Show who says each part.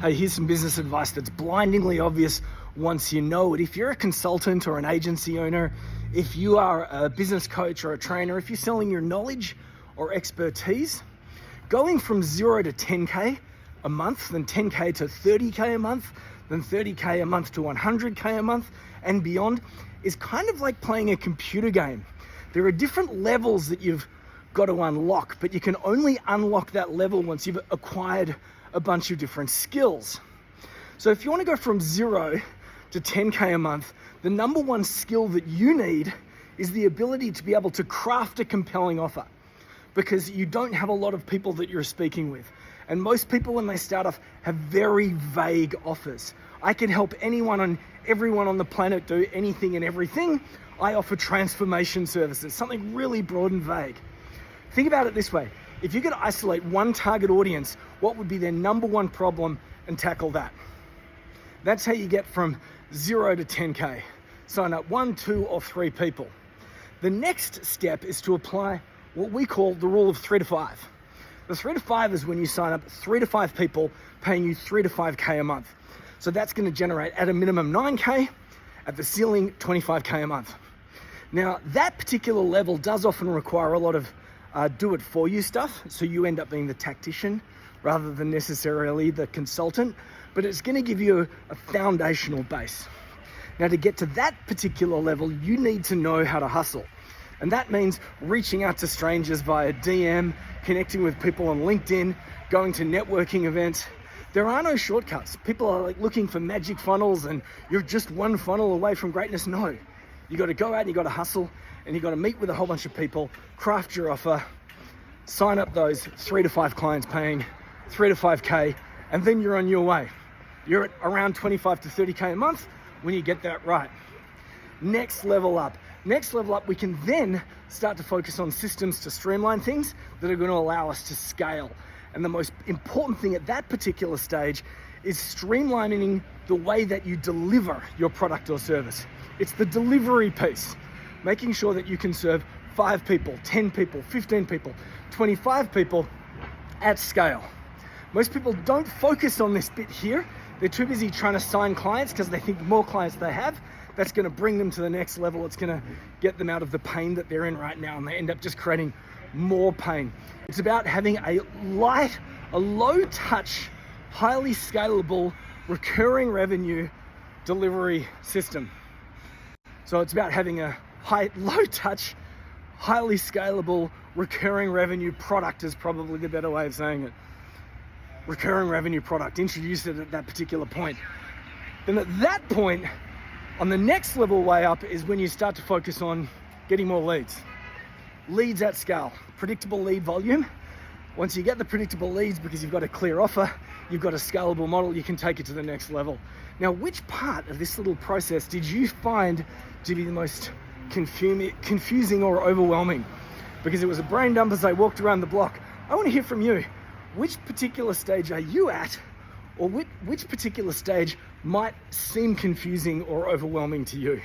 Speaker 1: Hey, here's some business advice that's blindingly obvious once you know it. If you're a consultant or an agency owner, if you are a business coach or a trainer, if you're selling your knowledge or expertise, going from 0 to 10K a month, then 10K to 30K a month, then 30K a month to 100K a month and beyond is kind of like playing a computer game. There are different levels that you've got to unlock, but you can only unlock that level once you've acquired a bunch of different skills. So if you want to go from 0 to 10K a month, the number one skill that you need is the ability to be able to craft a compelling offer, because you don't have a lot of people that you're speaking with. And most people when they start off have very vague offers. I can help anyone and everyone on the planet do anything and everything. I offer transformation services, something really broad and vague. Think about it this way. If you could isolate one target audience, what would be their number one problem and tackle that? That's how you get from 0 to 10K. Sign up 1, 2, or 3 people. The next step is to apply what we call the rule of 3 to 5. The 3 to 5 is when you sign up 3 to 5 people paying you 3 to 5K a month. So that's going to generate at a minimum 9K, at the ceiling 25K a month. Now that particular level does often require a lot of do it for you stuff. So you end up being the tactician rather than necessarily the consultant, but it's going to give you a foundational base. Now to get to that particular level, you need to know how to hustle. And that means reaching out to strangers via DM, connecting with people on LinkedIn, going to networking events. There are no shortcuts. People are like looking for magic funnels and you're just one funnel away from greatness. No, you got to go out and you got to hustle and you got to meet with a whole bunch of people, craft your offer, sign up those 3 to 5 clients paying 3 to 5K, and then you're on your way. You're at around 25 to 30K a month when you get that right. Next level up, we can then start to focus on systems to streamline things that are going to allow us to scale. And the most important thing at that particular stage is streamlining the way that you deliver your product or service. It's the delivery piece, making sure that you can serve 5 people, 10 people, 15 people, 25 people at scale. Most people don't focus on this bit here. They're too busy trying to sign clients because they think the more clients they have, that's going to bring them to the next level. It's going to get them out of the pain that they're in right now, and they end up just creating more pain. It's about having a low touch, highly scalable, recurring revenue delivery system. So it's about having a low touch, highly scalable, recurring revenue product is probably the better way of saying it. Recurring revenue product, introduce it at that particular point. Then at that point, on the next level way up is when you start to focus on getting more leads. Leads at scale, predictable lead volume. Once you get the predictable leads because you've got a clear offer, you've got a scalable model, you can take it to the next level. Now, which part of this little process did you find to be the most confusing or overwhelming? Because it was a brain dump as I walked around the block. I want to hear from you. Which particular stage are you at, or which particular stage might seem confusing or overwhelming to you?